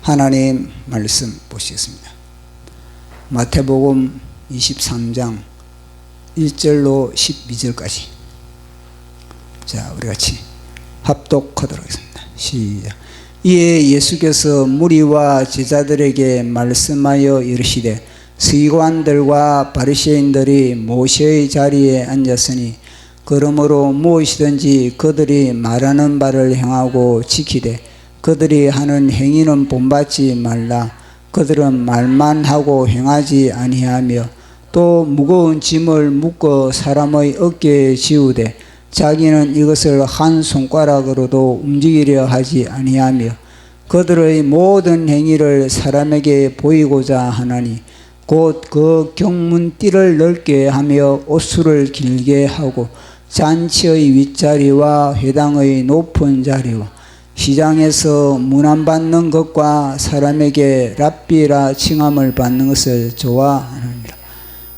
하나님 말씀 보시겠습니다. 마태복음 23장 1절로 12절까지. 자, 우리 같이 합독하도록 하겠습니다. 시작. 이에 예수께서 무리와 제자들에게 말씀하여 이르시되, 서기관들과 바리새인들이 모세의 자리에 앉았으니 그러므로 무엇이든지 그들이 말하는 바를 행하고 지키되 그들이 하는 행위는 본받지 말라. 그들은 말만 하고 행하지 아니하며 또 무거운 짐을 묶어 사람의 어깨에 지우되 자기는 이것을 한 손가락으로도 움직이려 하지 아니하며 그들의 모든 행위를 사람에게 보이고자 하나니 곧 그 경문띠를 넓게 하며 옷수를 길게 하고 잔치의 윗자리와 회당의 높은 자리와 시장에서 문안받는 것과 사람에게 랍비라 칭함을 받는 것을 좋아하느니라.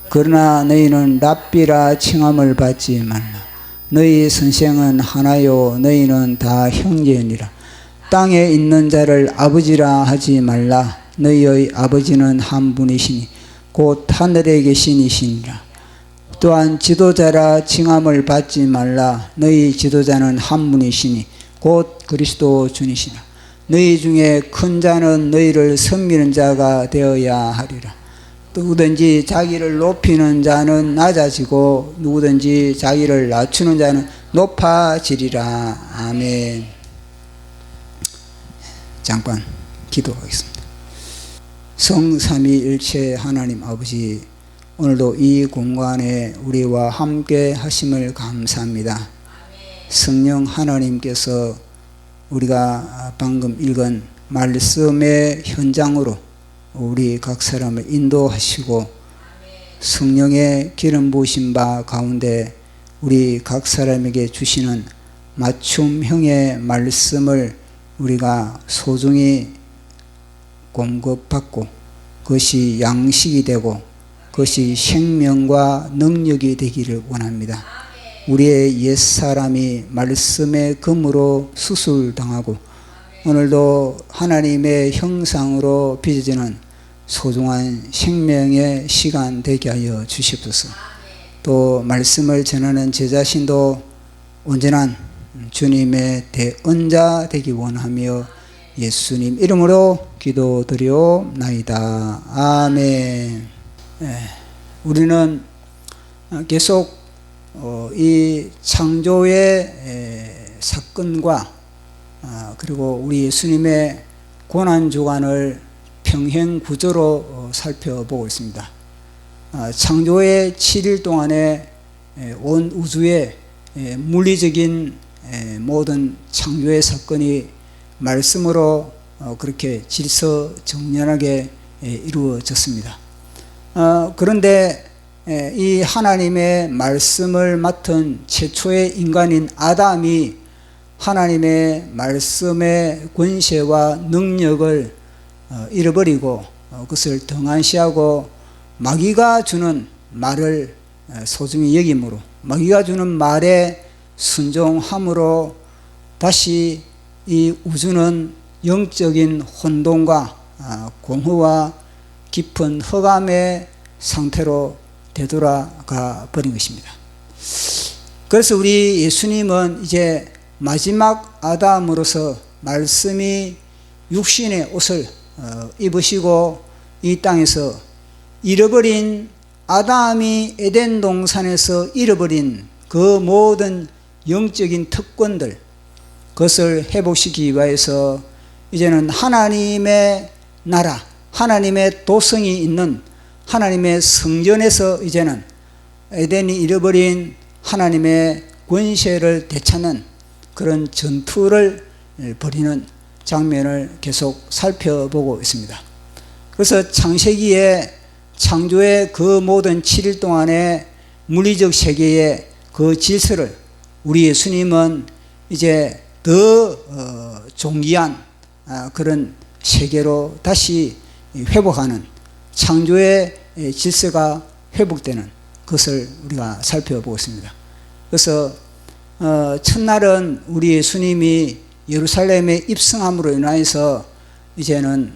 그러나 너희는 랍비라 칭함을 받지 말라. 너희 선생은 하나요 너희는 다 형제니라. 땅에 있는 자를 아버지라 하지 말라. 너희의 아버지는 한 분이시니 곧 하늘에 계신 이시니라. 또한 지도자라 칭함을 받지 말라. 너희 지도자는 한 분이시니 곧 그리스도 주니시라. 너희 중에 큰 자는 너희를 섬기는 자가 되어야 하리라. 누구든지 자기를 높이는 자는 낮아지고 누구든지 자기를 낮추는 자는 높아지리라. 아멘. 잠깐 기도하겠습니다. 성삼위일체 하나님 아버지, 오늘도 이 공간에 우리와 함께 하심을 감사합니다. 성령 하나님께서 우리가 방금 읽은 말씀의 현장으로 우리 각 사람을 인도하시고 성령의 기름 부으신 바 가운데 우리 각 사람에게 주시는 맞춤형의 말씀을 우리가 소중히 공급받고 그것이 양식이 되고 그것이 생명과 능력이 되기를 원합니다. 우리의 옛사람이 말씀의 금으로 수술당하고 오늘도 하나님의 형상으로 빚어지는 소중한 생명의 시간 되게 하여 주시옵소서. 또 말씀을 전하는 제 자신도 온전한 주님의 대언자 되기 원하며 예수님 이름으로 기도드리옵나이다. 아멘. 우리는 계속 이 창조의 사건과 그리고 우리 예수님의 고난주간을 평행구조로 살펴보고 있습니다. 창조의 7일 동안에 온 우주의 물리적인 모든 창조의 사건이 말씀으로 그렇게 질서정연하게 이루어졌습니다. 그런데 이 하나님의 말씀을 맡은 최초의 인간인 아담이 하나님의 말씀의 권세와 능력을 잃어버리고 그것을 등한시하고 마귀가 주는 말을 소중히 여김으로 마귀가 주는 말에 순종함으로 다시 이 우주는 영적인 혼돈과 공허와 깊은 흑암의 상태로 되돌아가 버린 것입니다. 그래서 우리 예수님은 이제 마지막 아담으로서 말씀이 육신의 옷을 입으시고 이 땅에서 잃어버린 아담이 에덴 동산에서 잃어버린 그 모든 영적인 특권들 그것을 회복시키기 위해서 이제는 하나님의 나라 하나님의 도성이 있는 하나님의 성전에서 이제는 에덴이 잃어버린 하나님의 권세를 되찾는 그런 전투를 벌이는 장면을 계속 살펴보고 있습니다. 그래서 창세기에 창조의 그 모든 7일 동안의 물리적 세계의 그 질서를 우리 예수님은 이제 더 존귀한 그런 세계로 다시 회복하는 창조의 질서가 회복되는 것을 우리가 살펴보고 있습니다. 그래서 첫날은 우리 예수님이 예루살렘에 입성함으로 인하여서 이제는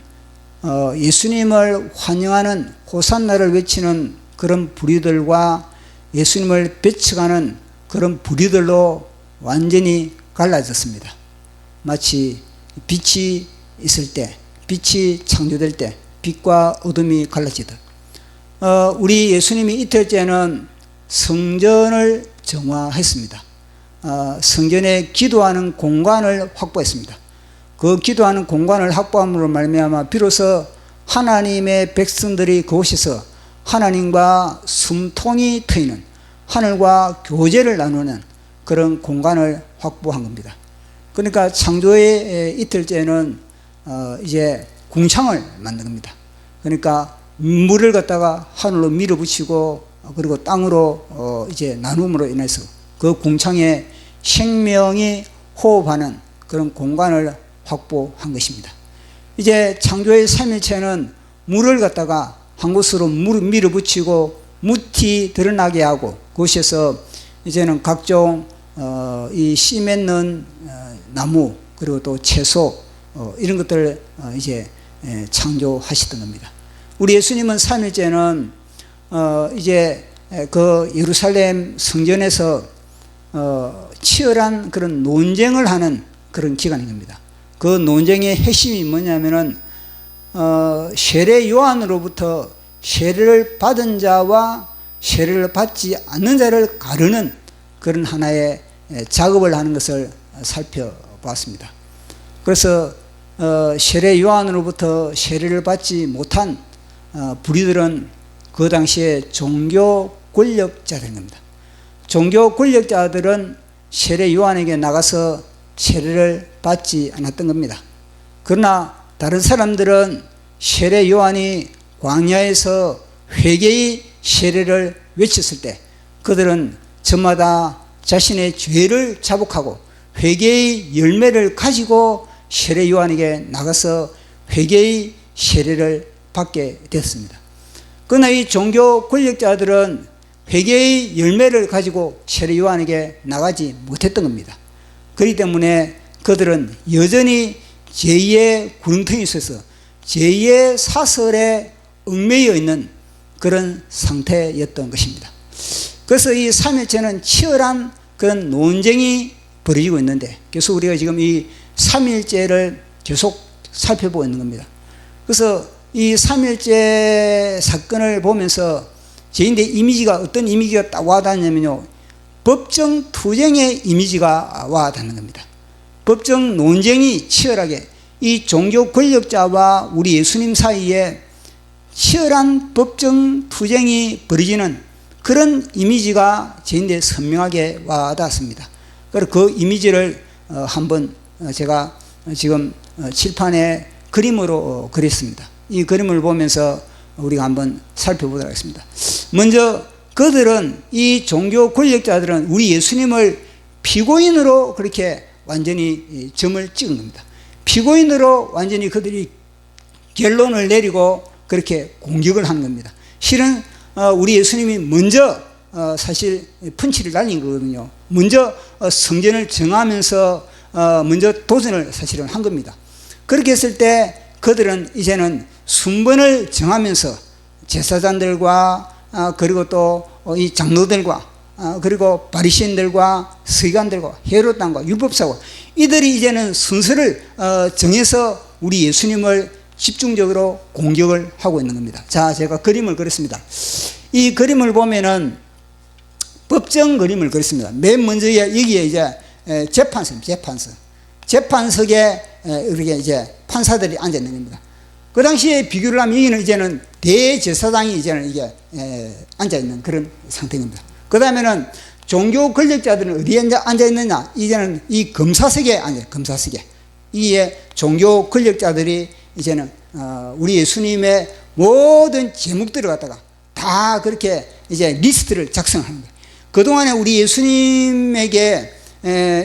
예수님을 환영하는 호산나를 외치는 그런 부류들과 예수님을 배척하는 그런 부류들로 완전히 갈라졌습니다. 마치 빛이 있을 때, 빛이 창조될 때 빛과 어둠이 갈라지듯 우리 예수님이 이틀째는 성전을 정화했습니다. 성전에 기도하는 공간을 확보했습니다. 그 기도하는 공간을 확보함으로 말미암아 비로소 하나님의 백성들이 그곳에서 하나님과 숨통이 트이는, 하늘과 교제를 나누는 그런 공간을 확보한 겁니다. 그러니까 창조의 이틀째는 이제 궁창을 만든 겁니다. 그러니까 물을 갖다가 하늘로 밀어붙이고 그리고 땅으로 이제 나눔으로 인해서 그 궁창에 생명이 호흡하는 그런 공간을 확보한 것입니다. 이제 창조의 삼일체는 물을 갖다가 한 곳으로 밀어붙이고 무티 드러나게 하고 그곳에서 이제는 각종 이 씨 맺는 나무 그리고 또 채소 이런 것들을 이제 창조하시던 겁니다. 우리 예수님은 삼일째는 이제 그 예루살렘 성전에서 치열한 그런 논쟁을 하는 그런 기간인 겁니다. 그 논쟁의 핵심이 뭐냐면은 세례 요한으로부터 세례를 받은 자와 세례를 받지 않는 자를 가르는 그런 하나의 작업을 하는 것을 살펴봤습니다. 그래서 세례 요한으로부터 세례를 받지 못한 부류들은 그 당시에 종교 권력자들인 겁니다. 종교 권력자들은 세례 요한에게 나가서 세례를 받지 않았던 겁니다. 그러나 다른 사람들은 세례 요한이 광야에서 회개의 세례를 외쳤을 때 그들은 저마다 자신의 죄를 자복하고 회개의 열매를 가지고 세례 요한에게 나가서 회개의 세례를 받게 되었습니다. 그러나 이 종교 권력자들은 회개의 열매를 가지고 세례 요한에게 나가지 못했던 겁니다. 그렇기 때문에 그들은 여전히 제2의 구렁텅이에 있어서 제2의 사설에 얽매여 있는 그런 상태였던 것입니다. 그래서 이 삼일체는 치열한 그런 논쟁이 벌어지고 있는데 그래서 우리가 지금 이 삼일체를 계속 살펴보고 있는 겁니다. 그래서 이 삼일체 사건을 보면서 저희인데 이미지가 어떤 이미지가 딱 와닿냐면요, 법정 투쟁의 이미지가 와닿는 겁니다. 법정 논쟁이 치열하게 이 종교 권력자와 우리 예수님 사이에 치열한 법정 투쟁이 벌어지는 그런 이미지가 저희인데 선명하게 와닿았습니다. 그래서 그 이미지를 한번 제가 지금 칠판에 그림으로 그렸습니다. 이 그림을 보면서 우리가 한번 살펴보도록 하겠습니다. 먼저 그들은 이 종교 권력자들은 우리 예수님을 피고인으로 그렇게 완전히 점을 찍은 겁니다. 피고인으로 완전히 그들이 결론을 내리고 그렇게 공격을 한 겁니다. 실은 우리 예수님이 먼저 사실 펀치를 날린 거거든요. 먼저 성전을 정하면서 먼저 도전을 사실은 한 겁니다. 그렇게 했을 때 그들은 이제는 순번을 정하면서 제사장들과 그리고 또 이 장로들과 그리고 바리새인들과 서기관들과 헤롯 왕과 율법사와 이들이 이제는 순서를 정해서 우리 예수님을 집중적으로 공격을 하고 있는 겁니다. 자, 제가 그림을 그렸습니다. 이 그림을 보면은 법정 그림을 그렸습니다. 맨 먼저 여기에 이제 재판서입니다. 재판석에 이렇게 이제 판사들이 앉아 있는 겁니다. 그 당시에 비교를 하면 여기는 이제는 대제사장이 이제는 이게 앉아 있는 그런 상태입니다. 그 다음에는 종교 권력자들은 어디에 앉아 있느냐? 이제는 이 검사석에 앉아요. 검사석에. 이에 종교 권력자들이 이제는 우리 예수님의 모든 제목들을 갖다가 다 그렇게 이제 리스트를 작성하는 거예요. 그동안에 우리 예수님에게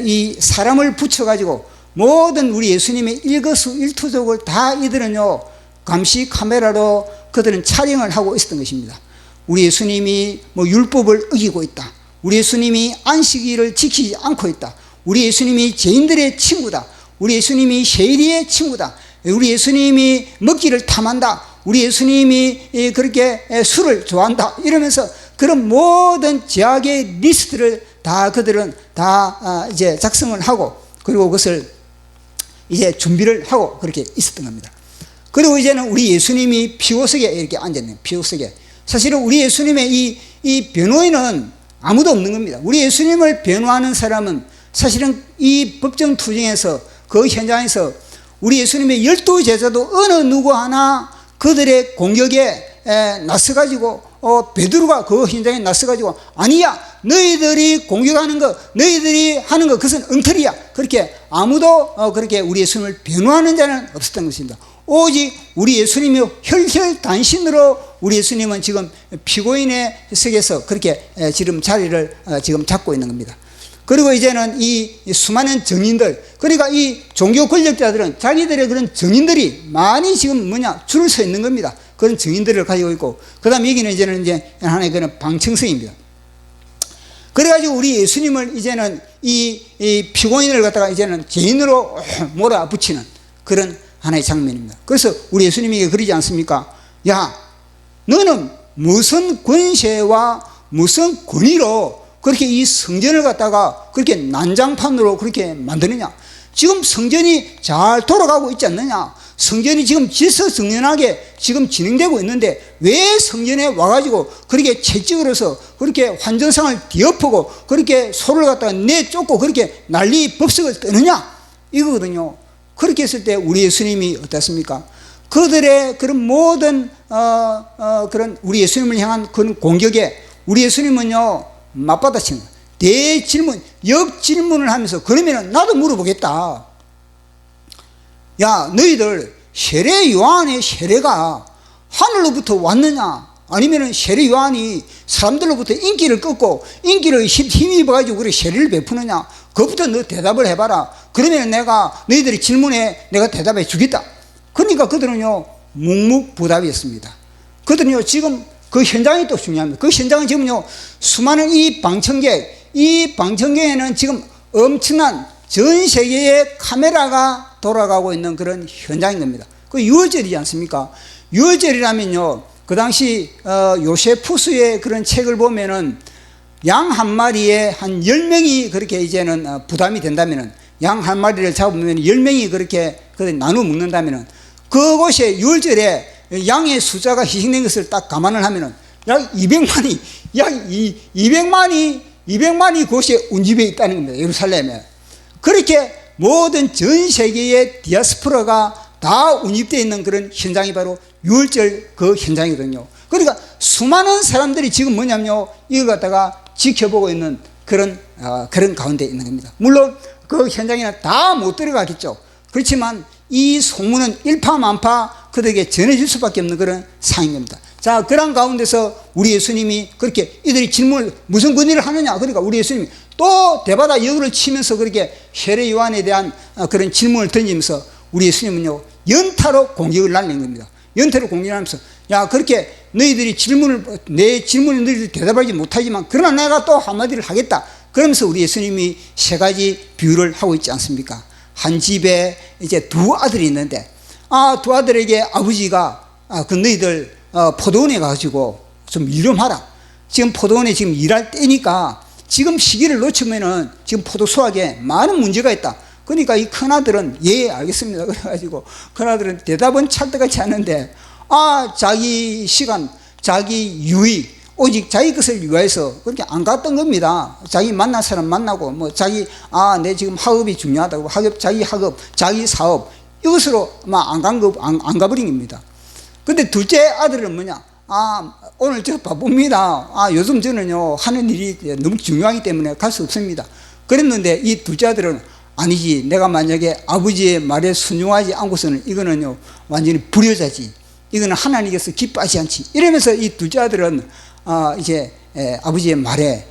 이 사람을 붙여가지고 모든 우리 예수님의 일거수일투족을 다 이들은요 감시 카메라로 그들은 촬영을 하고 있었던 것입니다. 우리 예수님이 뭐 율법을 어기고 있다. 우리 예수님이 안식일을 지키지 않고 있다. 우리 예수님이 죄인들의 친구다. 우리 예수님이 세리의 친구다. 우리 예수님이 먹기를 탐한다, 우리 예수님이 그렇게 술을 좋아한다, 이러면서 그런 모든 제약의 리스트를 다 그들은 다 이제 작성을 하고, 그리고 그것을 이제 준비를 하고 그렇게 있었던 겁니다. 그리고 이제는 우리 예수님이 피고석에 이렇게 앉았네요. 피고석에. 사실은 우리 예수님의 이 변호인은 아무도 없는 겁니다. 우리 예수님을 변호하는 사람은 사실은 이 법정 투쟁에서, 그 현장에서 우리 예수님의 12제자도 어느 누구 하나 그들의 공격에 나서가지고 베드로가 그 현장에 나서가지고 아니야, 너희들이 공격하는 거, 너희들이 하는 거 그것은 엉터리야, 그렇게 아무도 그렇게 우리 예수님을 변호하는 자는 없었던 것입니다. 오직 우리 예수님이 혈혈단신으로 우리 예수님은 지금 피고인의 석에서 그렇게 지금 자리를 지금 잡고 있는 겁니다. 그리고 이제는 이 수많은 증인들, 그러니까 이 종교 권력자들은 자기들의 그런 증인들이 많이 지금 줄을 서 있는 겁니다. 그런 증인들을 가지고 있고, 그 다음에 여기는 이제는 이제 하나의 그런 방청석입니다. 그래가지고 우리 예수님을 이제는 이 피고인을 갖다가 이제는 죄인으로 몰아붙이는 그런 하나의 장면입니다. 그래서 우리 예수님이 그러지 않습니까? 야, 너는 무슨 권세와 무슨 권위로 그렇게 이 성전을 갖다가 그렇게 난장판으로 그렇게 만드느냐? 지금 성전이 잘 돌아가고 있지 않느냐? 성전이 지금 질서정연하게 지금 진행되고 있는데 왜 성전에 와가지고 그렇게 채찍으로서 그렇게 환전상을 뒤엎고 그렇게 소를 갖다가 내쫓고 그렇게 난리 법석을 떠느냐? 이거거든요. 그렇게 했을 때 우리 예수님이 어떻습니까? 그들의 그런 모든 그런 우리 예수님을 향한 그런 공격에 우리 예수님은요 맞받아치는 대질문, 역질문을 하면서 그러면 나도 물어보겠다. 야, 너희들 세례 요한의 세례가 하늘로부터 왔느냐? 아니면 세례 요한이 사람들로부터 인기를 끌고 인기를 힘입어가지고 그래 세례를 베푸느냐? 그것부터 너 대답을 해봐라. 그러면 내가 너희들의 질문에 내가 대답해 주겠다. 그러니까 그들은요 묵묵부답이었습니다. 그들은요 지금 그 현장이 또 중요합니다. 그 현장은 지금요 수많은 이 방청객에는 지금 엄청난 전 세계의 카메라가 돌아가고 있는 그런 현장인 겁니다. 그 6월절이지 않습니까? 6월절이라면요 그 당시 요세푸스의 그런 책을 보면은 양 한 마리에 한 10명이 그렇게 이제는 부담이 된다면은, 양 한 마리를 잡으면 10명이 그렇게 나누어 먹는다면은, 그곳에 6월절에 양의 숫자가 희생된 것을 딱 감안을 하면은 약 200만이, 약 200만이 그곳에 운집해 있다는 겁니다. 예루살렘에. 그렇게 모든 전 세계의 디아스포라가 다 운집되어 있는 그런 현장이 바로 6월절 그 현장이거든요. 그러니까 수많은 사람들이 지금 뭐냐면요, 이걸 갖다가 지켜보고 있는 그런 가운데 있는 겁니다. 물론 그 현장에는 다 못 들어가겠죠. 그렇지만 이 소문은 일파만파 그들에게 전해질 수밖에 없는 그런 상황인 겁니다. 자, 그런 가운데서 우리 예수님이 그렇게 이들이 질문을 무슨 권위를 하느냐? 그러니까 우리 예수님이 또 대바다 여우를 치면서 그렇게 세례 요한에 대한 그런 질문을 던지면서 우리 예수님은요 연타로 공격을 날린 겁니다. 연타로 공격을 하면서 야, 그렇게 너희들이 내 질문에 너희들이 대답하지 못하지만 그러나 내가 또 한마디를 하겠다. 그러면서 우리 예수님이 세 가지 비유를 하고 있지 않습니까? 한 집에 이제 두 아들이 있는데 두 아들에게 아버지가 그 너희들 포도원에 가가지고 좀 일 좀 하라. 지금 포도원에 지금 일할 때니까 지금 시기를 놓치면은 지금 포도 수확에 많은 문제가 있다. 그러니까 이 큰아들은 예 알겠습니다. 그래가지고 큰아들은 대답은 찰떡같이 하는데 자기 시간, 자기 유의, 오직 자기 것을 위하여서 그렇게 안 갔던 겁니다. 자기 만날 사람 만나고 뭐 자기 내 지금 학업이 중요하다고 자기 학업, 자기 사업 이것으로 안 가버린 겁니다. 근데 둘째 아들은 뭐냐? 오늘 저 바쁩니다. 요즘 저는요 하는 일이 너무 중요하기 때문에 갈 수 없습니다. 그랬는데 이 둘째 아들은 아니지, 내가 만약에 아버지의 말에 순종하지 않고서는 이거는요 완전히 불효자지, 이거는 하나님께서 기뻐하지 않지, 이러면서 이 둘째 아들은 이제 아버지의 말에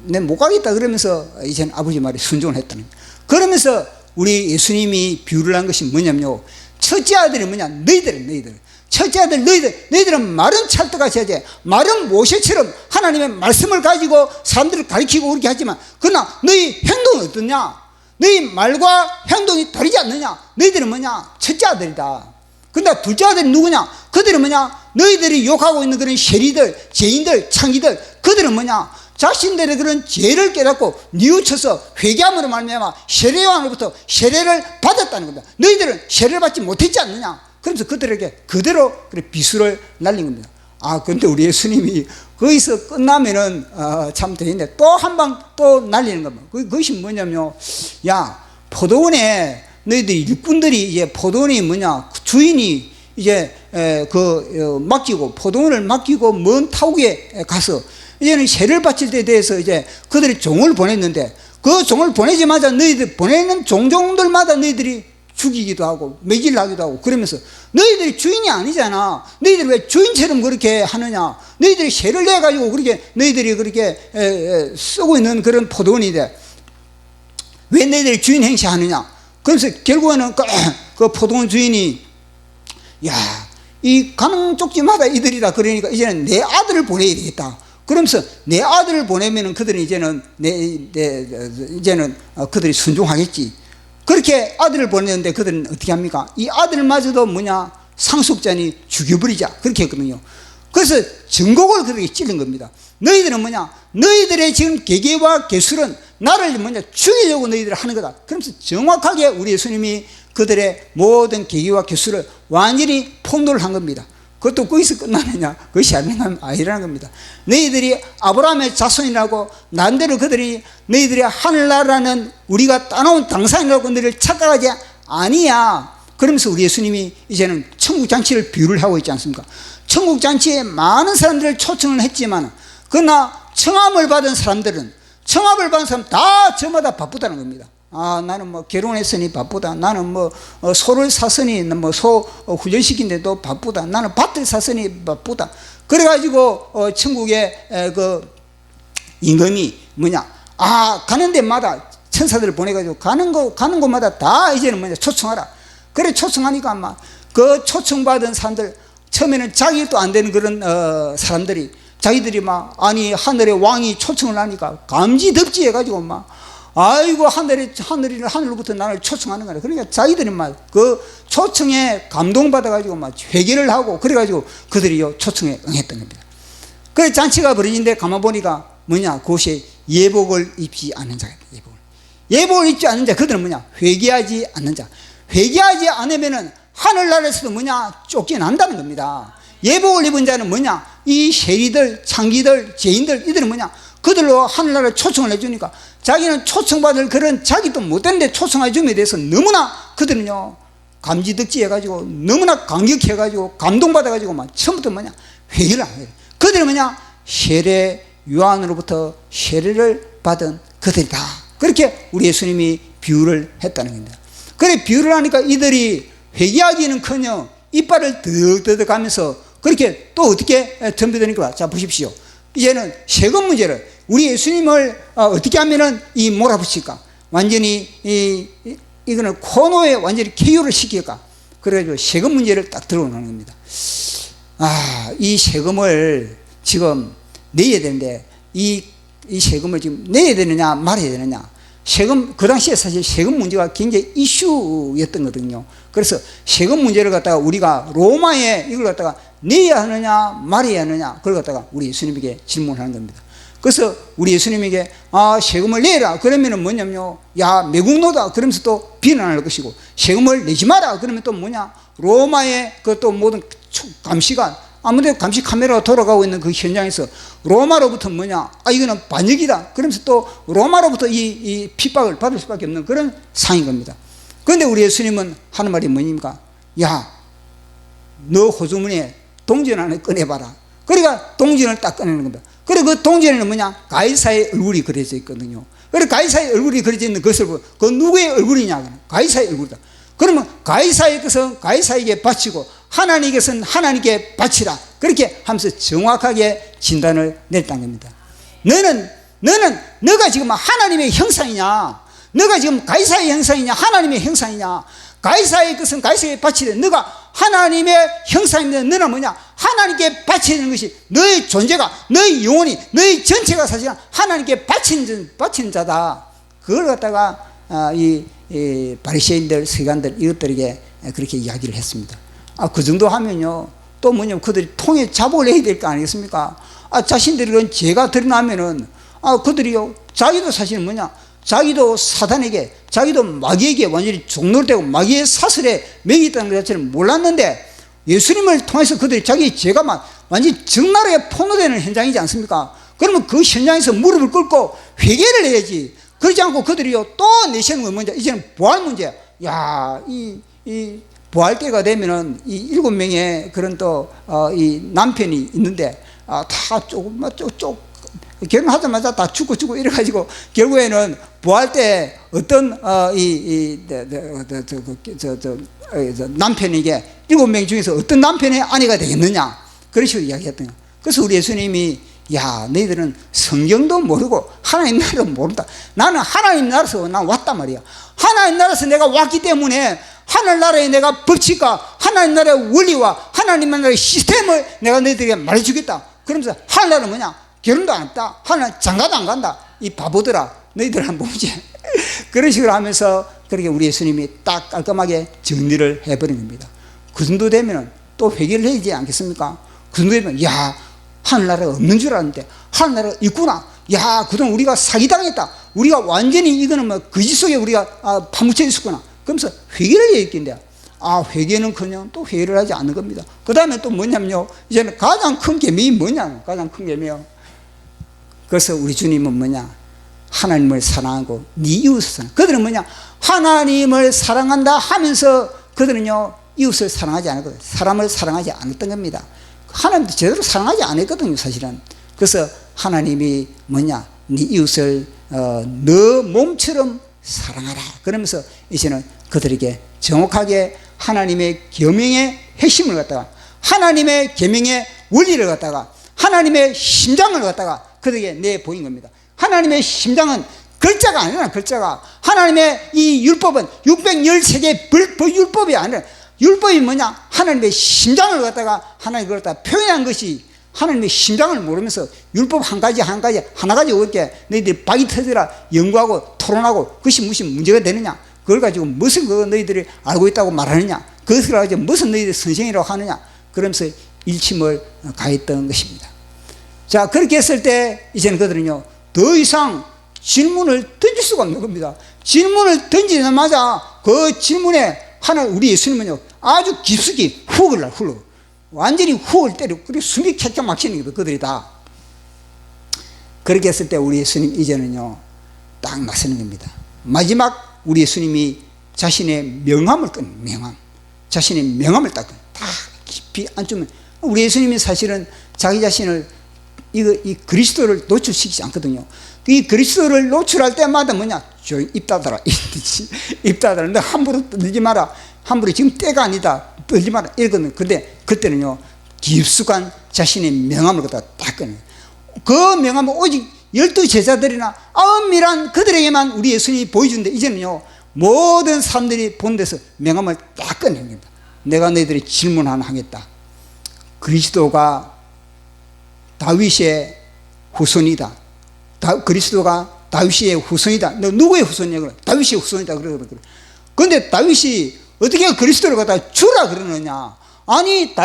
내 못 가겠다 그러면서 이제는 아버지 말에 순종을 했다는 거예요. 그러면서 우리 예수님이 비유를 한 것이 뭐냐면요, 첫째 아들이 뭐냐? 너희들 첫째 아들 너희들은 말은 찰떡같이 하지, 말은 모세처럼 하나님의 말씀을 가지고 사람들을 가르치고 그렇게 하지만 그러나 너희 행동은 어떠냐? 너희 말과 행동이 다르지 않느냐? 너희들은 뭐냐? 첫째 아들이다. 근데 둘째 아들이 누구냐? 그들은 뭐냐? 너희들이 욕하고 있는 그런 세리들, 죄인들, 창기들, 그들은 뭐냐? 자신들의 그런 죄를 깨닫고 뉘우쳐서 회개함으로 말미암아 세례 요한으로부터 세례를 받았다는 겁니다. 너희들은 세례를 받지 못했지 않느냐? 그러면서 그들에게 그대로 그래 비수를 날린 겁니다. 아, 근데 우리 예수님이 거기서 끝나면은 참 되는데 또 한 방 또 날리는 겁니다. 그것이 뭐냐면요, 야, 포도원에 너희들이 일꾼들이 이제 포도원이 뭐냐, 주인이 이제 맡기고 포도원을 맡기고 먼 타국에 가서 이제는 세를 바칠 때 대해서 이제 그들이 종을 보냈는데 그 종을 보내자마자 너희들 보내는 종종들마다 너희들이 죽이기도 하고 매질하기도 하고 그러면서 너희들이 주인이 아니잖아. 너희들이 왜 주인처럼 그렇게 하느냐. 너희들이 세를 내가지고 그렇게 너희들이 그렇게 쓰고 있는 그런 포도원인데 왜 너희들이 주인 행세하느냐. 그래서 결국에는 그 포도원 주인이 야, 이 가는 쪽지마다 이들이다. 그러니까 이제는 내 아들을 보내야 되겠다. 그러면서 내 아들을 보내면은 그들은 이제는 이제는 그들이 순종하겠지. 그렇게 아들을 보냈는데 그들은 어떻게 합니까? 이 아들마저도 뭐냐, 상속자니 죽여버리자. 그렇게 했거든요. 그래서 증곡을 그렇게 찔른 겁니다. 너희들은 뭐냐, 너희들의 지금 계계와 계술은 나를 뭐냐 죽이려고 너희들 하는 거다. 그러면서 정확하게 우리 예수님이 그들의 모든 계계와 계술을 완전히 폭로를 한 겁니다. 그것도 거기서 끝나느냐? 그것이 아니라는 겁니다. 너희들이 아브라함의 자손이라고 난대로 그들이 너희들이 하늘나라는 우리가 따놓은 당산이라고 너희를 착각하지 아니야. 그러면서 우리 예수님이 이제는 천국잔치를 비유를 하고 있지 않습니까? 천국잔치에 많은 사람들을 초청을 했지만 그러나 청함을 받은 사람 다 저마다 바쁘다는 겁니다. 아, 나는 뭐 결혼했으니 바쁘다. 나는 뭐 소를 샀으니 뭐 소 훈련시킨데도 바쁘다. 나는 밭을 샀으니 바쁘다. 그래가지고 천국의 그 임금이 뭐냐, 아, 가는 데마다 천사들을 보내가지고 가는 곳마다 다 이제는 뭐냐 초청하라. 그래 초청하니까 아마 그 초청받은 사람들 처음에는 자기도 안 되는 그런 사람들이 자기들이 막 아니 하늘의 왕이 초청을 하니까 감지덕지 해가지고 막 아이고 하늘로부터 나를 초청하는 거야. 그러니까 자기들이 막 그 초청에 감동받아가지고 막 회개를 하고 그래가지고 그들이 초청에 응했던 겁니다. 그래서 잔치가 벌어진데 가만 보니까 뭐냐, 그것이 예복을 입지 않는 자가 있다. 예복을 입지 않는 자, 그들은 뭐냐, 회개하지 않는 자. 회개하지 않으면은 하늘나라에서도 뭐냐 쫓겨난다는 겁니다. 예복을 입은 자는 뭐냐, 이 세리들, 창기들, 죄인들, 이들은 뭐냐, 그들로 하늘나라에 초청을 해주니까 자기는 초청받을 그런 자기도 못되는데 초청해줌에 대해서 너무나 그들은요 감지덕지 해가지고 너무나 감격해가지고 감동받아가지고 막 처음부터 뭐냐 회개를 안 해요. 그들은 뭐냐, 세례 요한으로부터 세례를 받은 그들이다. 그렇게 우리 예수님이 비유를 했다는 겁니다. 그래 비유를 하니까 이들이 회개하기는커녕 이빨을 더덕더덕 하면서 그렇게 또 어떻게 덤벼드니까, 자 보십시오. 이제는 세금 문제를 우리 예수님을 어떻게 하면은 이 몰아붙일까? 완전히 이거는 코너에 완전히 KO를 시킬까? 그래가지고 세금 문제를 딱 들어오는 겁니다. 아, 이 세금을 지금 내야 되는데 이 세금을 지금 내야 되느냐 말아야 되느냐? 세금, 그 당시에 사실 세금 문제가 굉장히 이슈였던 거거든요. 그래서 세금 문제를 갖다가 우리가 로마에 이걸 갖다가 내야 하느냐 말아야 하느냐 그걸 갖다가 우리 예수님에게 질문하는 겁니다. 그래서 우리 예수님에게 세금을 내라 그러면은 뭐냐면요, 야 매국노다 그러면서 또 비난할 것이고, 세금을 내지 마라 그러면 또 뭐냐, 로마의 그 또 모든 감시관, 아무래도 감시 카메라가 돌아가고 있는 그 현장에서 로마로부터 뭐냐, 이거는 반역이다 그러면서 또 로마로부터 이 핍박을 받을 수밖에 없는 그런 상인 겁니다. 그런데 우리 예수님은 하는 말이 뭐입니까? 야, 너 호주머니에 동전 하나 꺼내봐라. 그러니까 동전을 딱 꺼내는 겁니다. 그리고 그 동전에는 뭐냐, 가이사의 얼굴이 그려져 있거든요. 그래 가이사의 얼굴이 그려져 있는 것을 보고 그 누구의 얼굴이냐, 가이사의 얼굴이다. 그러면 가이사의 것은 가이사에게 바치고 하나님의 것은 하나님께 바치라. 그렇게 하면서 정확하게 진단을 냈다는 겁니다. 너가 지금 하나님의 형상이냐, 너가 지금 가이사의 형상이냐 하나님의 형상이냐. 가이사의 것은 가이사에게 바치되 너가 하나님의 형상인데 너는 뭐냐, 하나님께 바치는 것이 너의 존재가, 너의 영혼이, 너의 전체가 사실 하나님께 바치는 자다. 그걸 갖다가 이 바리새인들, 서기관들 이것들에게 그렇게 이야기를 했습니다. 그 정도 하면요, 또 뭐냐면 그들이 통에 자복을 해야 될 거 아니겠습니까? 자신들이 죄가 드러나면은 그들이요, 자기도 사실은 자기도 사단에게, 자기도 마귀에게 완전히 종노릇되고 마귀의 사슬에 매여 있다는 것 자체를 몰랐는데, 예수님을 통해서 그들이 자기 죄가 완전히 적나라하게 폭로되는 현장이지 않습니까? 그러면 그 현장에서 무릎을 꿇고 회개를 해야지. 그러지 않고 그들이요, 또 내세우는 건 뭔지, 이제는 부활 문제야. 이 부활 때가 되면은 이 7명의 그런 이 남편이 있는데, 다 결혼하자마자 다 죽고 이래가지고, 결국에는 부활 때 어떤, 남편에게 7명 중에서 어떤 남편의 아내가 되겠느냐. 그런 식으로 이야기했더니, 그래서 우리 예수님이, 너희들은 성경도 모르고 하나님 나라도 모른다. 나는 하나님 나라에서 난 왔단 말이야. 하나님 나라에서 내가 왔기 때문에 하늘나라에 내가 법칙과 하나님 나라의 원리와 하나님 나라의 시스템을 내가 너희들에게 말해주겠다. 그러면서 하늘나라는 뭐냐? 결혼도 안 했다. 하늘 장가도 안 간다. 이 바보들아, 너희들 한번 보지. 그런 식으로 하면서 그렇게 우리 예수님이 딱 깔끔하게 정리를 해버린 겁니다. 그 정도 되면 또 회개를 해야 되지 않겠습니까? 그 정도 되면 하늘나라가 없는 줄 알았는데 하늘나라가 있구나. 그동안 우리가 사기당했다. 우리가 완전히 이거는 거짓 속에 우리가 파묻혀 있었구나. 그러면서 회개를 해야 했긴데, 회개는 그냥 또 회개를 하지 않는 겁니다. 그 다음에 또 뭐냐면요, 이제는 가장 큰 계명이 뭐냐? 가장 큰 계명. 그래서 우리 주님은 하나님을 사랑하고 네 이웃을 사랑. 그들은 하나님을 사랑한다 하면서 그들은요, 이웃을 사랑하지 않았거든요. 사람을 사랑하지 않았던 겁니다. 하나님도 제대로 사랑하지 않았거든요, 사실은. 그래서 하나님이 네 이웃을 너 몸처럼 사랑하라. 그러면서 이제는 그들에게 정확하게 하나님의 계명의 핵심을 갖다가, 하나님의 계명의 원리를 갖다가, 하나님의 심장을 갖다가 그들에게 내보인 겁니다. 하나님의 심장은 글자가 아니라, 글자가. 하나님의 이 율법은 613개의 율법이 아니라, 율법이 하나님의 심장을 갖다가 하나님 그걸 갖다 표현한 것이, 하나님의 심장을 모르면서 율법 한 가지 하나 가지고 이렇게 너희들이 박이 터져라 연구하고 토론하고 그것이 무슨 문제가 되느냐? 그걸 가지고 무슨 너희들이 알고 있다고 말하느냐? 그것을 가지고 무슨 너희들이 선생이라고 하느냐? 그러면서 일침을 가했던 것입니다. 자, 그렇게 했을 때 이제는 그들은요, 더 이상 질문을 던질 수가 없는 겁니다. 질문을 던지자마자 그 질문에 우리 예수님은요, 아주 깊숙이 훅을 완전히 훅을 때리고, 그리고 숨이 캬캬 막히는 겁니다. 그들이 다. 그렇게 했을 때 우리 예수님 이제는요, 딱 나서는 겁니다. 마지막 우리 예수님이 자신의 명함을 자신의 명함을 딱 깊이 안주면, 우리 예수님이 사실은 자기 자신을 이 그리스도를 노출시키지 않거든요. 이 그리스도를 노출할 때마다 조용히 입 닫아라. 입 닫아라. 너 함부로 떨지 마라. 함부로 지금 때가 아니다. 떨지 마라. 이러거든요. 근데 그때는요, 깊숙한 자신의 명함을 갖다 딱 꺼내요. 그 명함은 오직 12제자들이나 9이란 그들에게만 우리 예수님이 보여주는데, 이제는요, 모든 사람들이 본 데서 명함을 딱 꺼내는 겁니다. 내가 너희들이 질문 하나 하겠다. 그리스도가 다윗의 후손이다. 그리스도가 다윗의 후손이다. 너 누구의 후손이냐? 다윗의 후손이다. 그런데 다윗이 어떻게 그리스도를 갖다 주라 그러느냐? 아니,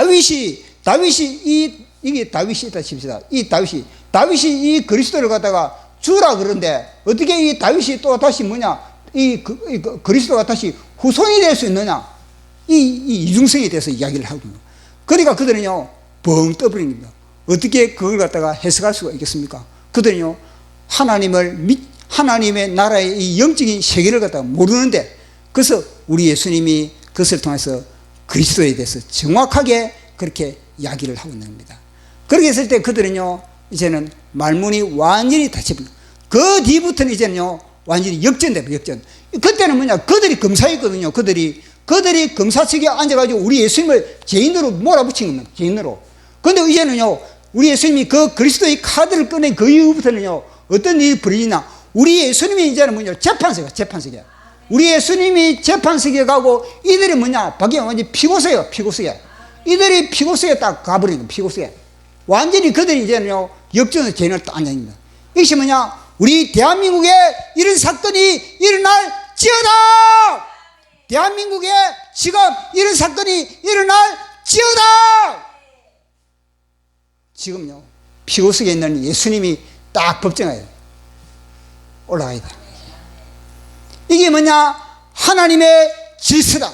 이게 다윗이다 칩시다. 다윗이 이 그리스도를 갖다가 주라 그러는데, 어떻게 이 다윗이 또 다시 그리스도가 다시 후손이 될 수 있느냐? 이 이중성에 대해서 이야기를 하고, 그러니까 그들은요, 벙 떠버린 겁니다. 어떻게 그걸 갖다가 해석할 수가 있겠습니까? 그들은요, 하나님의 나라의 이 영적인 세계를 갖다가 모르는데, 그래서 우리 예수님이 그것을 통해서 그리스도에 대해서 정확하게 그렇게 이야기를 하고 있는 겁니다. 그렇게 했을 때 그들은요, 이제는 말문이 완전히 닫혀버립니다. 그 뒤부터는 이제는요, 완전히 역전돼요, 역전. 그때는 그들이 검사였거든요. 그들이 검사측에 앉아가지고 우리 예수님을 죄인으로 몰아붙인 겁니다. 죄인으로. 그런데 이제는요, 우리 예수님이 그 그리스도의 카드를 꺼낸 그 이후부터는요, 어떤 일이 벌어지냐? 우리 예수님이 이제는 재판석이야. 우리 예수님이 재판석에 가고, 이들이 밖에 완전히 피고서예요. 이들이 피고서에 딱 가버리는 거예요. 피고서에. 완전히 그들이 이제는요, 역전의 죄인을 딱 앉아있습니다. 이것이 우리 대한민국에 이런 사건이 일어날 일어날지어다. 대한민국에 지금 이런 사건이 일어날지어다. 지금요, 피고석에 있는 예수님이 딱 법정에 올라가야 돼. 이게 뭐냐? 하나님의 질서다.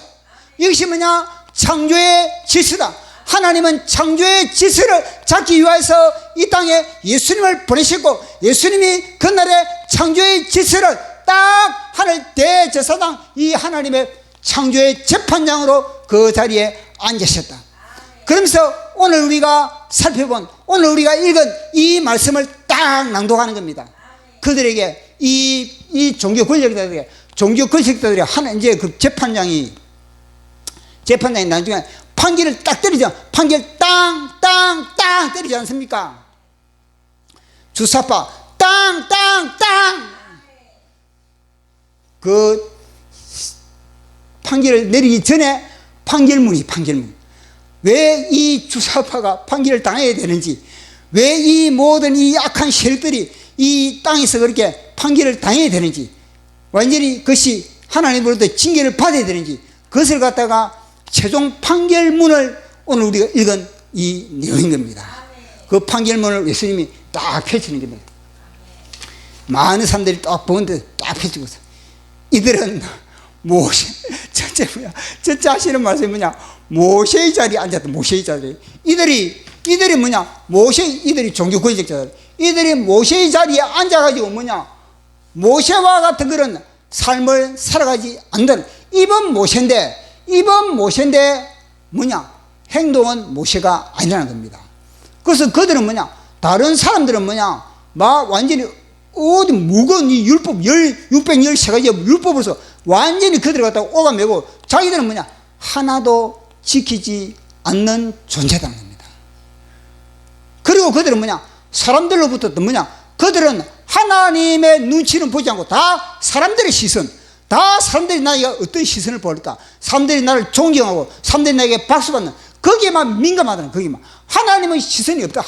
이것이 뭐냐? 창조의 질서다. 하나님은 창조의 질서를 잡기 위해서 이 땅에 예수님을 보내셨고, 예수님이 그날의 창조의 질서를 딱 하늘 대제사장, 이 하나님의 창조의 재판장으로 그 자리에 앉으셨다. 그러면서 오늘 우리가 살펴본, 오늘 우리가 읽은 이 말씀을 딱 낭독하는 겁니다. 그들에게 이 종교 권력자들이 하나 이제 그 재판장이 나중에 판결을 딱 때리죠. 판결 땅 때리지 않습니까? 주사파 땅. 그 판결을 내리기 전에 판결문이 왜 이 주사파가 판결을 당해야 되는지, 왜 이 모든 이 악한 세력들이 이 땅에서 그렇게 판결을 당해야 되는지, 완전히 그것이 하나님으로부터 징계를 받아야 되는지, 그것을 갖다가 최종 판결문을 오늘 우리가 읽은 이 내용인 겁니다. 그 판결문을 예수님이 딱 펼치는 겁니다. 많은 사람들이 딱 보는데 딱 펼치고 있어요. 이들은 첫째 하시는 말씀이 뭐냐? 모세의 자리에 앉았다. 모세의 자리에. 이들이 이들이 종교 권력자들. 이들이 모세의 자리에 앉아가지고 뭐냐? 모세와 같은 그런 삶을 살아가지 않는 이번 모세인데 뭐냐? 행동은 모세가 아니라는 겁니다. 그래서 그들은 뭐냐? 다른 사람들은 뭐냐? 막 완전히 어디 무거운 이 율법 613가지 율법으로서 완전히 그들을 갖다가 오가매고 자기들은 뭐냐? 하나도 지키지 않는 존재라는 겁니다. 그리고 그들은 뭐냐? 사람들로부터 뭐냐? 그들은 하나님의 눈치는 보지 않고 다 사람들의 시선, 다 사람들이 나에게 어떤 시선을 보일까? 사람들이 나를 존경하고 사람들이 나에게 박수받는 거기에만 민감하다는, 거기만. 하나님의 시선이 없다.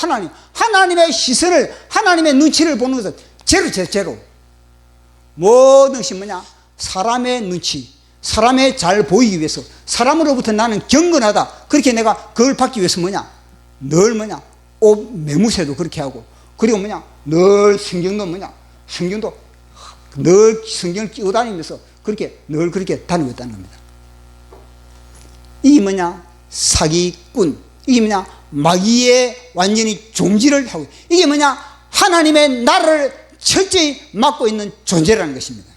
하나님의 시선을, 하나님의 눈치를 보는 것은 제로. 모든 것이 뭐냐? 사람의 눈치, 사람의 잘 보이기 위해서, 사람으로부터 나는 경건하다, 그렇게 내가 그걸 받기 위해서 뭐냐? 늘 뭐냐? 옷 매무새도 그렇게 하고, 그리고 뭐냐? 늘 성경도 늘 성경을 끼고 다니면서 늘 그렇게 다니고 있다는 겁니다. 이게 뭐냐? 사기꾼. 이게 뭐냐? 마귀의 완전히 종지를 하고, 이게 뭐냐? 하나님의 나라를 철저히 막고 있는 존재라는 것입니다.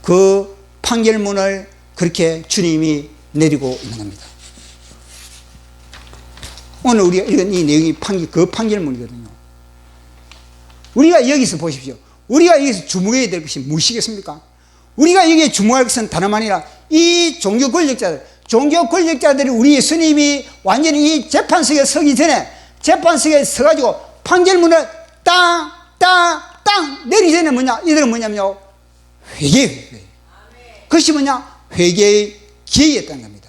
그 판결문을 그렇게 주님이 내리고 있는 겁니다. 오늘 우리가 읽은 이 내용이 그 판결문이거든요. 우리가 여기서 보십시오. 우리가 여기서 주목해야 될 것이 무엇이겠습니까? 우리가 여기에 주목할 것은 다름 아니라 이 종교 권력자들이 우리 예수님이 완전히 이 재판석에 서기 전에 재판석에 서가지고 판결문을 땅 내리기 전에 뭐냐? 이들은 뭐냐면요, 회개. 그것이 뭐냐? 회개의 기회였다는 겁니다.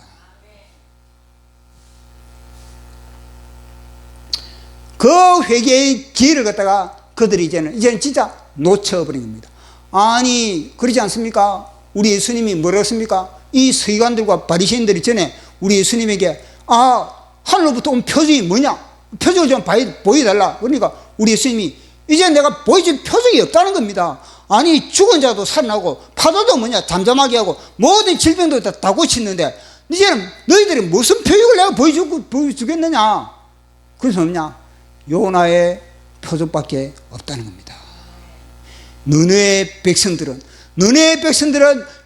그 회개의 기회를 갖다가 그들이 이제는 진짜 놓쳐버린 겁니다. 아니, 그러지 않습니까? 우리 예수님이 뭐라고 했습니까? 이 서기관들과 바리새인들이 전에 우리 예수님에게 하늘로부터 온 표적이 뭐냐? 표적을 좀 보여달라. 그러니까 우리 예수님이 이제 내가 보여줄 표적이 없다는 겁니다. 아니, 죽은 자도 살아나고 파도도 뭐냐? 잠잠하게 하고 모든 질병도 다 고치는데 이제는 너희들이 무슨 표적을 내가 보여주겠느냐? 그래서 뭐냐? 요나의 표적밖에 없다는 겁니다. 느느웨의 백성들은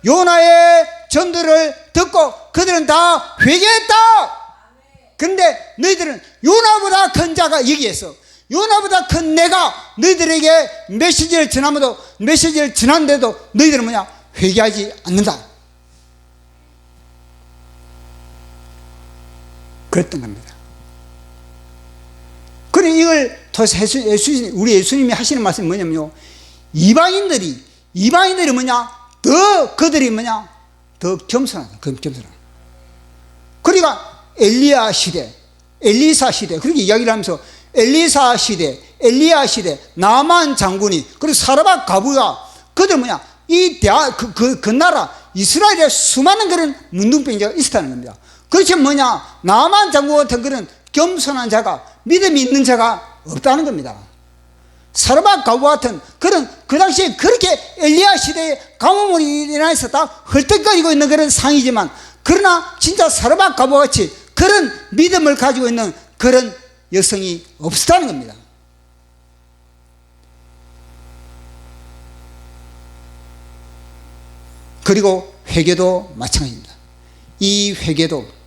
요나의 전도를 듣고 그들은 다 회개했다. 그런데 너희들은 요나보다 큰 자가 여기에서, 요나보다 큰 내가 너희들에게 메시지를 전하는데도 너희들은 뭐냐? 회개하지 않는다. 그랬던 겁니다. 그래, 이걸 우리 예수님이 하시는 말씀이 뭐냐면요, 이방인들이 뭐냐? 그들이 뭐냐? 더 겸손하다. 그러니까 엘리사 시대 그렇게 이야기를 하면서 엘리야 시대, 나만 장군이, 그리고 사르밧 가부가 그들 뭐냐? 그 나라 이스라엘에 수많은 그런 문둥병자가 있었다는 겁니다. 그렇지 뭐냐, 나만 장군 같은 그런 겸손한 자가, 믿음이 있는 자가 없다는 겁니다. 사르밧 가부와 같은 그런, 그 당시에 그렇게 엘리야 시대에 가뭄으로 인해서 다 헐떡거리고 있는 그런 상이지만, 그러나 진짜 사르밧 가부와 같이 그런 믿음을 가지고 있는 그런 여성이 없었다는 겁니다. 그리고 회개도 마찬가지입니다. 이 회개도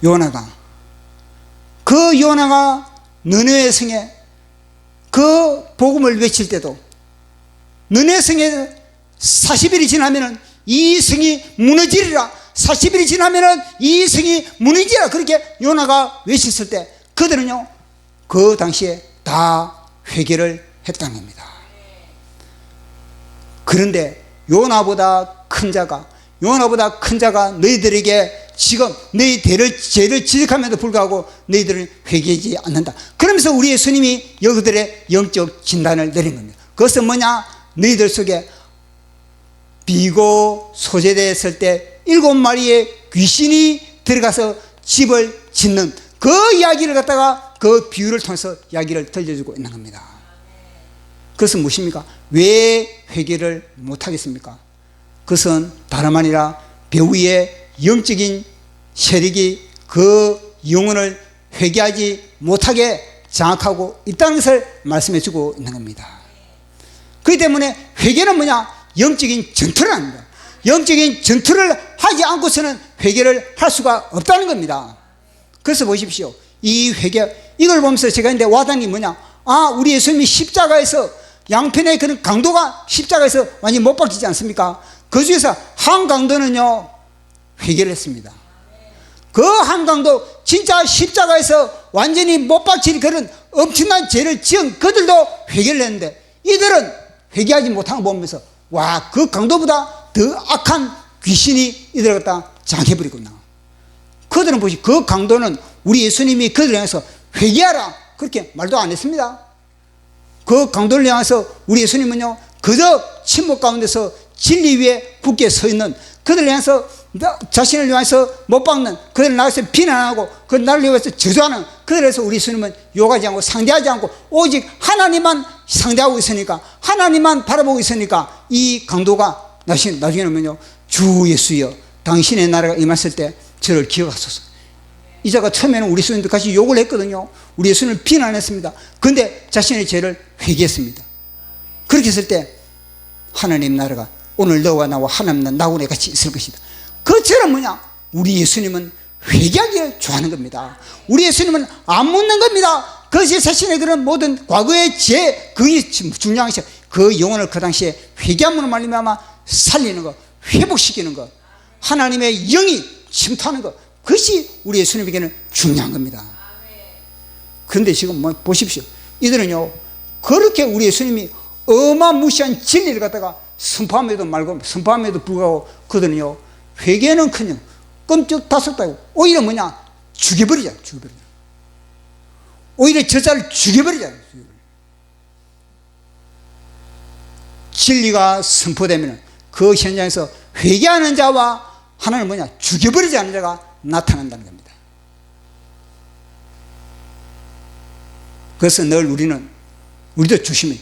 요나가 느느웨 성에 그 복음을 외칠 때도, 느느웨 성에 40일이 지나면은 이 성이 무너지리라, 40일이 지나면은 이 성이 무너지리라, 그렇게 요나가 외쳤을 때 그들은요 그 당시에 다 회개를 했다는 겁니다. 그런데 요나보다 큰 자가 너희들에게 지금 너희 죄를 지적함에도 불구하고 너희들은 회개하지 않는다. 그러면서 우리 예수님이 여기들의 영적 진단을 내린 겁니다. 그것은 뭐냐, 너희들 속에 비고 소재되었을 때 7마리의 귀신이 들어가서 집을 짓는 그 이야기를 갖다가 그 비유를 통해서 이야기를 들려주고 있는 겁니다. 그것은 무엇입니까? 왜 회개를 못하겠습니까? 그것은 다름 아니라 배후의 영적인 세력이 그 영혼을 회개하지 못하게 장악하고 있다는 것을 말씀해 주고 있는 겁니다. 그렇기 때문에 회개는 뭐냐? 영적인 전투를 합니다. 영적인 전투를 하지 않고서는 회개를 할 수가 없다는 겁니다. 그래서 보십시오. 이 회개, 이걸 보면서 제가 근데 와닿는 뭐냐? 우리 예수님이 십자가에서 양편의 그런 강도가 십자가에서 완전히 못 박히지 않습니까? 그 중에서 한 강도는요 회개를 했습니다. 그 한 강도, 진짜 십자가에서 완전히 못 박힐 그런 엄청난 죄를 지은 그들도 회개를 했는데, 이들은 회개하지 못한 거 보면서 와, 그 강도보다 더 악한 귀신이 이들을 갖다 장해버리구나. 그들은 보시, 그 강도는 우리 예수님이 그들을 향해서 회개하라 그렇게 말도 안 했습니다. 그 강도를 향해서 우리 예수님은요 그저 침묵 가운데서 진리 위에 굳게 서 있는 그들을 향해서, 자신을 위해서 못 박는 그들을 나가서 비난하고 그 나를 위해서 저주하는 그들을 위해서 우리 예수님은 욕하지 않고 상대하지 않고 오직 하나님만 상대하고 있으니까, 하나님만 바라보고 있으니까 이 강도가 나중에는요 주 예수여 당신의 나라가 임했을 때 저를 기억하소서. 이 자가 처음에는 우리 예수님도 같이 욕을 했거든요. 우리 예수님을 비난했습니다. 그런데 자신의 죄를 회개했습니다. 그렇게 했을 때 하나님 나라가 오늘 너와 나와 하나님 나군에 같이 있을 것이다. 그처럼 뭐냐, 우리 예수님은 회개하기를 좋아하는 겁니다. 우리 예수님은 안 묻는 겁니다. 그것이 자신의 그런 모든 과거의 죄, 그게 중요한 것이요, 그 영혼을 그 당시에 회개함으로 말미암아 살리는 것, 회복시키는 것, 하나님의 영이 침투하는 것, 그것이 우리 예수님에게는 중요한 겁니다. 그런데 지금 보십시오. 이들은요 그렇게 우리 예수님이 어마무시한 진리를 갖다가 선포함에도 불구하고 그들은요 회개는커녕 끔찍다속다고 오히려 뭐냐, 죽여버리자. 오히려 저자를 죽여버리자. 진리가 선포되면 그 현장에서 회개하는 자와 하나는 뭐냐, 죽여버리지 않는 자가 나타난다는 겁니다. 그래서 늘 우리도 조심해.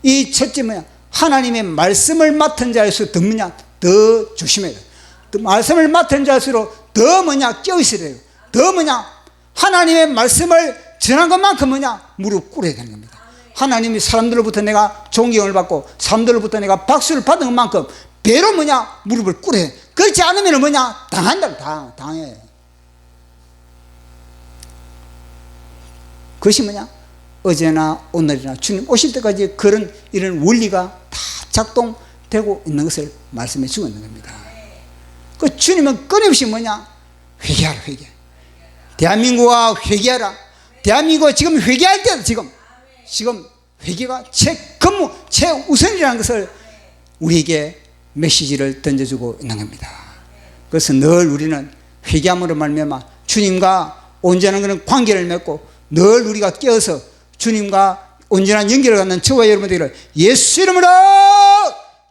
이 첫째 뭐냐, 하나님의 말씀을 맡은 자일수록 더 뭐냐, 더 조심해야 돼요. 말씀을 맡은 자일수록 더 뭐냐, 껴있어야 돼요. 더 뭐냐, 하나님의 말씀을 전한 것만큼 뭐냐, 무릎 꿇어야 되는 겁니다. 하나님이 사람들로부터 내가 존경을 받고 사람들로부터 내가 박수를 받은 것만큼 배로 뭐냐, 무릎을 꿇어야 돼. 그렇지 않으면 뭐냐, 당한다. 당해. 그것이 뭐냐, 어제나 오늘이나 주님 오실 때까지 그런 이런 원리가 다 작동되고 있는 것을 말씀해 주고 있는 겁니다. 그 주님은 끊임없이 뭐냐, 회개하라, 회개. 대한민국아 회개하라. 대한민국은 지금 회개할 때다. 지금 회개가 최우선이라는 것을 우리에게 메시지를 던져주고 있는 겁니다. 그래서 늘 우리는 회개함으로 말미암아 주님과 온전한 그런 관계를 맺고 늘 우리가 깨어서 주님과 온전한 연결을 갖는 저와 여러분들을 예수 이름으로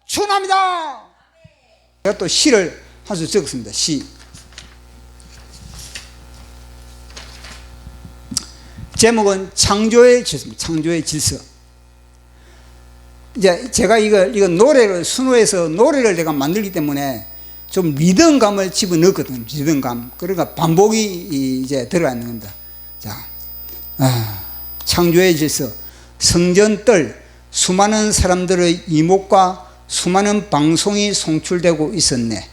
축원합니다. 제가 또 시를 한 수 적었습니다. 시. 제목은 창조의 질서입니다. 창조의 질서. 이제 제가 이걸 노래를, 순호해서 노래를 내가 만들기 때문에 좀 리듬감을 집어넣었거든요. 리듬감. 그러니까 반복이 이제 들어가 있는 겁니다. 자, 창조의 질서. 성전뜰 수많은 사람들의 이목과 수많은 방송이 송출되고 있었네.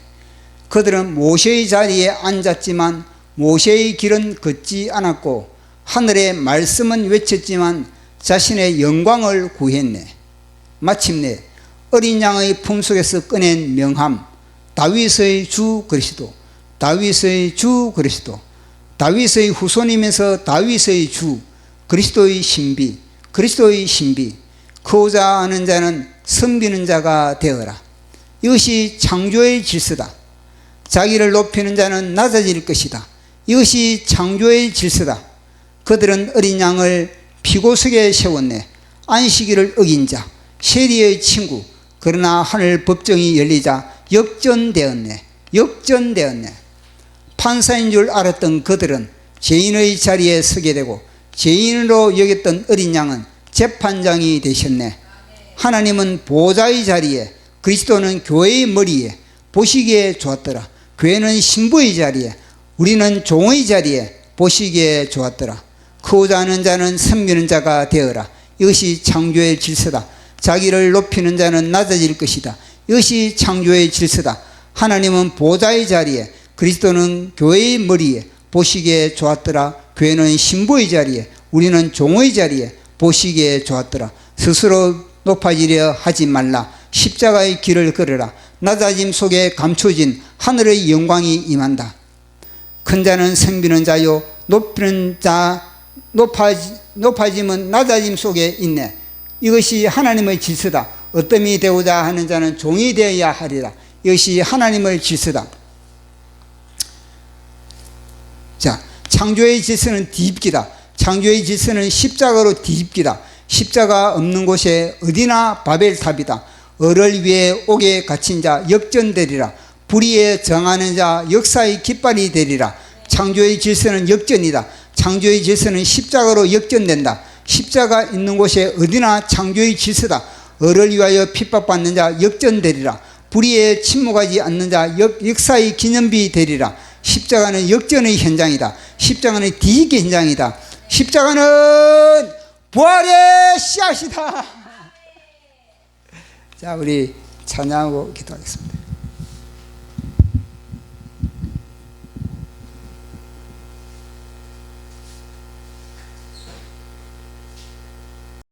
그들은 모세의 자리에 앉았지만 모세의 길은 걷지 않았고 하늘의 말씀은 외쳤지만 자신의 영광을 구했네. 마침내 어린 양의 품속에서 꺼낸 명함, 다윗의 주 그리스도, 다윗의 주 그리스도, 다윗의 후손이면서 다윗의 주, 그리스도의 신비, 그리스도의 신비. 크고자 하는 자는 섬기는 자가 되어라. 이것이 창조의 질서다. 자기를 높이는 자는 낮아질 것이다. 이것이 창조의 질서다. 그들은 어린 양을 피고석에 세웠네. 안식일을 어긴 자, 세리의 친구. 그러나 하늘 법정이 열리자 역전되었네. 역전되었네. 판사인 줄 알았던 그들은 죄인의 자리에 서게 되고 죄인으로 여겼던 어린 양은 재판장이 되셨네. 하나님은 보호자의 자리에, 그리스도는 교회의 머리에 보시기에 좋았더라. 교회는 신부의 자리에, 우리는 종의 자리에 보시기에 좋았더라. 크고자 하는 자는 섬기는 자가 되어라. 이것이 창조의 질서다. 자기를 높이는 자는 낮아질 것이다. 이것이 창조의 질서다. 하나님은 보호자의 자리에, 그리스도는 교회의 머리에 보시기에 좋았더라. 교회는 신부의 자리에, 우리는 종의 자리에 보시기에 좋았더라. 스스로 높아지려 하지 말라. 십자가의 길을 걸으라. 낮아짐 속에 감춰진 하늘의 영광이 임한다. 큰 자는 섬기는 자요, 높이는 자, 높아짐은 낮아짐 속에 있네. 이것이 하나님의 질서다. 어떠함이 되고자 하는 자는 종이 되어야 하리라. 이것이 하나님의 질서다. 자, 창조의 질서는 뒤집기다. 창조의 질서는 십자가로 뒤집기다. 십자가 없는 곳에 어디나 바벨탑이다. 을을 위해 옥에 갇힌 자 역전되리라. 불의에 정하는 자 역사의 깃발이 되리라. 창조의 질서는 역전이다. 창조의 질서는 십자가로 역전된다. 십자가 있는 곳에 어디나 창조의 질서다. 을을 위하여 핍박받는 자 역전되리라. 불의에 침묵하지 않는 자 역사의 기념비 되리라. 십자가는 역전의 현장이다. 십자가는 뒤집기 현장이다. 십자가는 부활의 씨앗이다. 자, 우리 찬양하고 기도하겠습니다.